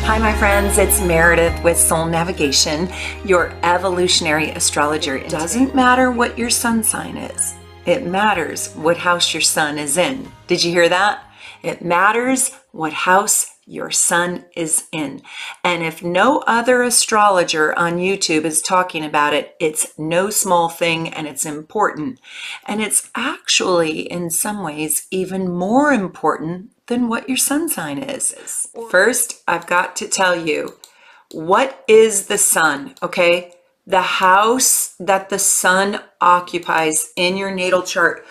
Hi, my friends. It's Meredith with Soul Navigation, your evolutionary astrologer. It doesn't matter what your sun sign is. It matters what house your sun is in. Did you hear that? It matters what house your sun is in. And if no other astrologer on YouTube is talking about it, it's no small thing and it's important. And it's actually, in some ways, even more important than what your sun sign is. First, I've got to tell you, what is the sun, okay? The house that the sun occupies in your natal chart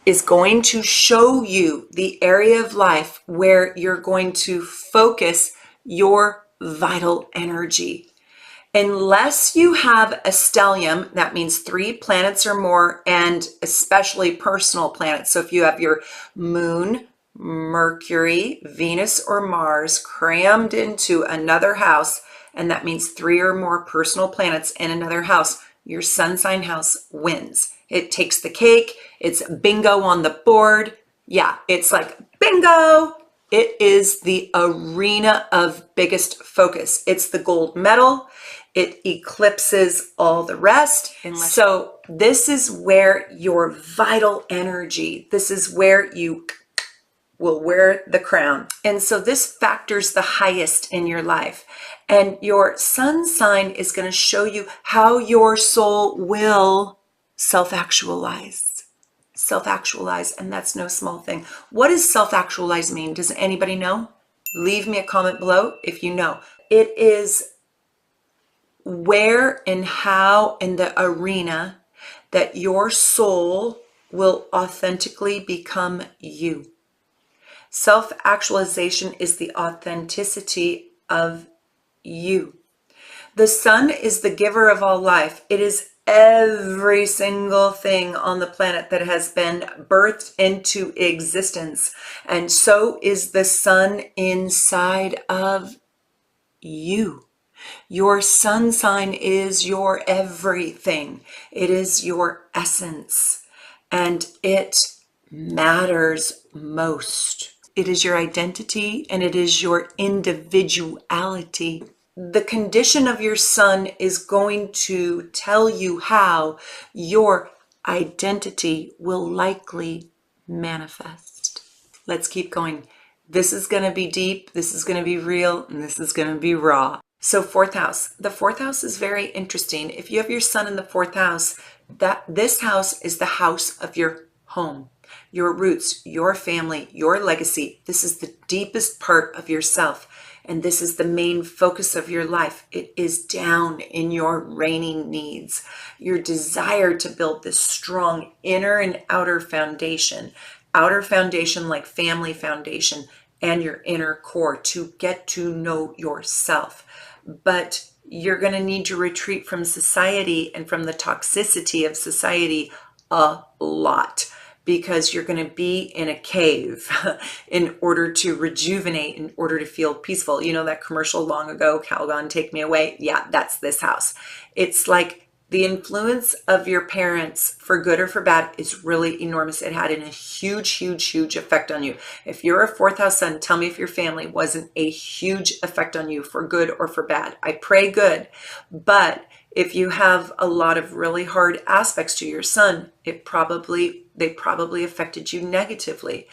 is going to show you the area of life where you're going to focus your vital energy. Unless you have a stellium, that means 3 planets or more, and especially personal planets. So if you have your moon, Mercury, Venus, or Mars crammed into another house, and that means 3 or more personal planets in another house, your sun sign house wins. It takes the cake. It's bingo on the board. Yeah, it's like bingo. It is the arena of biggest focus. It's the gold medal. It eclipses all the rest. So this is where your vital energy, this is where you will wear the crown. And so this factors the highest in your life. And your sun sign is going to show you how your soul will self-actualize. Self-actualize, and that's no small thing. What does self-actualize mean? Does anybody know? Leave me a comment below if you know. It is where and how in the arena that your soul will authentically become you. Self-actualization is the authenticity of you. The sun is the giver of all life. It is every single thing on the planet that has been birthed into existence. And so is the sun inside of you. Your sun sign is your everything. It is your essence. And it matters most. It is your identity and it is your individuality. The condition of your sun is going to tell you how your identity will likely manifest. Let's keep going. This is going to be deep, this is going to be real, and this is going to be raw. So 4th house. The 4th house is very interesting. If you have your sun in the 4th house, this house is the house of your home, your roots, your family, your legacy. This is the deepest part of yourself. And this is the main focus of your life. It is down in your reigning needs, your desire to build this strong inner and outer foundation like family foundation, and your inner core to get to know yourself. But you're going to need to retreat from society and from the toxicity of society a lot, because you're going to be in a cave in order to rejuvenate, in order to feel peaceful. You know that commercial long ago, Calgon, Take Me Away? Yeah, that's this house. It's like the influence of your parents, for good or for bad, is really enormous. It had a huge, huge, huge effect on you. If you're a 4th house sun, tell me if your family wasn't a huge effect on you, for good or for bad. I pray good, but if you have a lot of really hard aspects to your sun, they probably affected you negatively.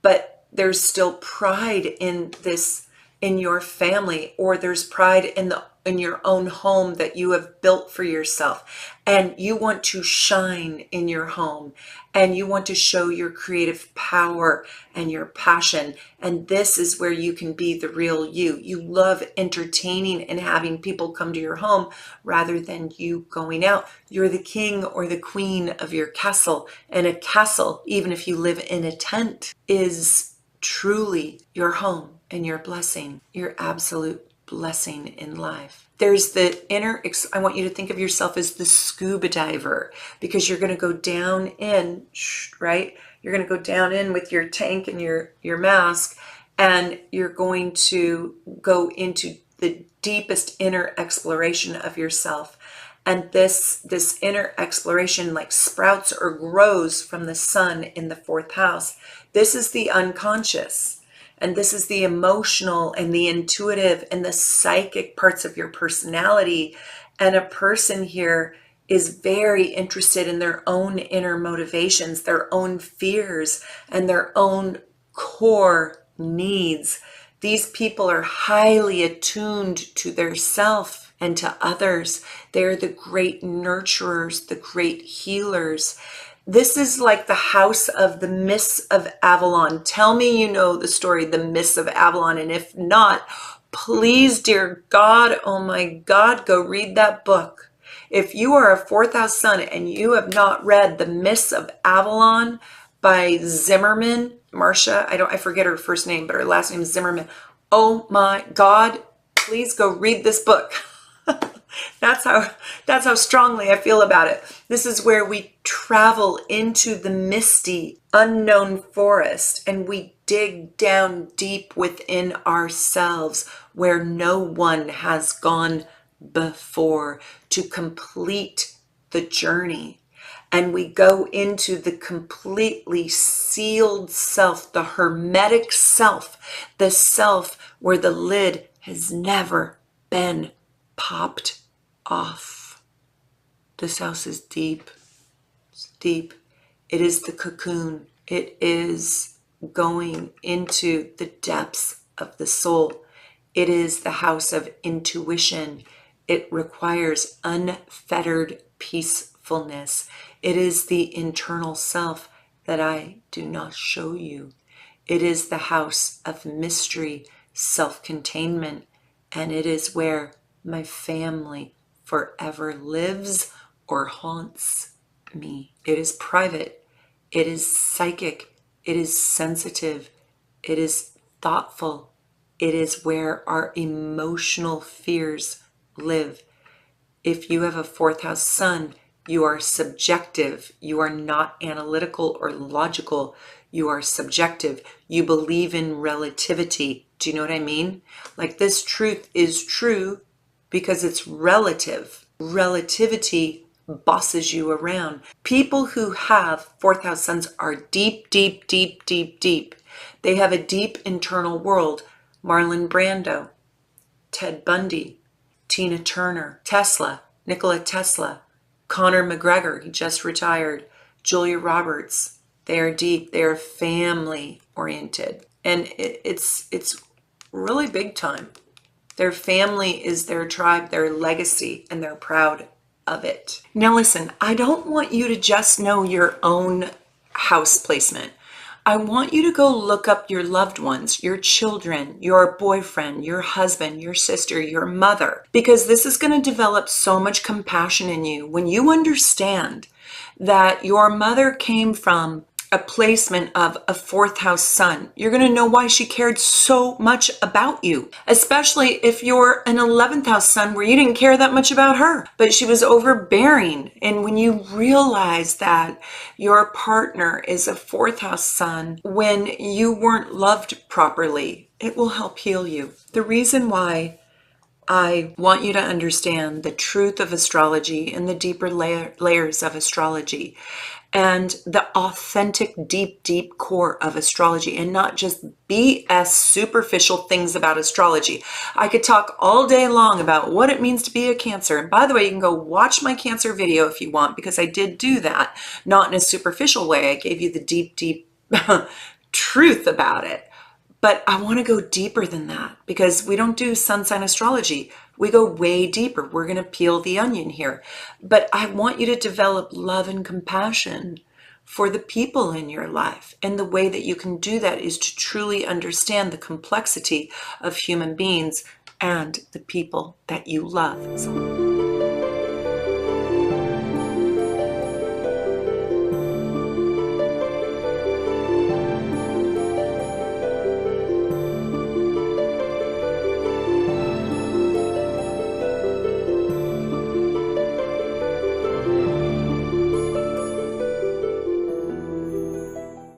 But there's still pride in this, in your family, or there's pride in your own home that you have built for yourself. And you want to shine in your home, and you want to show your creative power and your passion. And this is where you can be the real you. You love entertaining and having people come to your home rather than you going out. You're the king or the queen of your castle. And a castle, even if you live in a tent, is truly your home and your blessing, your absolute blessing in life. There's the inner, I want you to think of yourself as the scuba diver, because you're going to go down in, right? You're going to go down in with your tank and your mask, and you're going to go into the deepest inner exploration of yourself. And this inner exploration like sprouts or grows from the sun in the 4th house. This is the unconscious. And this is the emotional and the intuitive and the psychic parts of your personality. And a person here is very interested in their own inner motivations, their own fears, and their own core needs. These people are highly attuned to their self and to others. They're the great nurturers, the great healers. This is like the house of the Miss of Avalon. Tell me you know the story, the Miss of Avalon. And if not, please, dear God, oh my God, go read that book. If you are a fourth house sun and you have not read The Miss of Avalon by Zimmerman, Marcia, I forget her first name, but her last name is Zimmerman. Oh my God, please go read this book. That's how strongly I feel about it. This is where we travel into the misty, unknown forest, and we dig down deep within ourselves where no one has gone before to complete the journey. And we go into the completely sealed self, the hermetic self, the self where the lid has never been popped off. This house is deep. It's deep. It is the cocoon. It is going into the depths of the soul. It is the house of intuition. It requires unfettered peacefulness. It is the internal self that I do not show you. It is the house of mystery, self-containment, and it is where my family forever lives or haunts me. It is private. It is psychic. It is sensitive. It is thoughtful. It is where our emotional fears live. If you have a fourth house sun, you are subjective. You are not analytical or logical. You are subjective. You believe in relativity. Do you know what I mean? Like, this truth is true because it's relative. Relativity bosses you around. People who have fourth house suns are deep, deep, deep, deep, deep. They have a deep internal world. Marlon Brando, Ted Bundy, Tina Turner, Tesla, Nikola Tesla, Conor McGregor, he just retired, Julia Roberts. They are deep. They are family oriented. And it's really big time. Their family is their tribe, their legacy, and they're proud of it. Now listen, I don't want you to just know your own house placement. I want you to go look up your loved ones, your children, your boyfriend, your husband, your sister, your mother, because this is going to develop so much compassion in you when you understand that your mother came from a placement of a fourth house sun. You're going to know why she cared so much about you, especially if you're an 11th house sun where you didn't care that much about her, but she was overbearing. And when you realize that your partner is a fourth house sun when you weren't loved properly, it will help heal you. The reason why I want you to understand the truth of astrology and the deeper layers of astrology and the authentic, deep, deep core of astrology, and not just BS superficial things about astrology. I could talk all day long about what it means to be a Cancer. And by the way, you can go watch my Cancer video if you want, because I did do that, not in a superficial way. I gave you the deep, deep truth about it. But I want to go deeper than that, because we don't do sun sign astrology. We go way deeper. We're going to peel the onion here. But I want you to develop love and compassion for the people in your life. And the way that you can do that is to truly understand the complexity of human beings and the people that you love.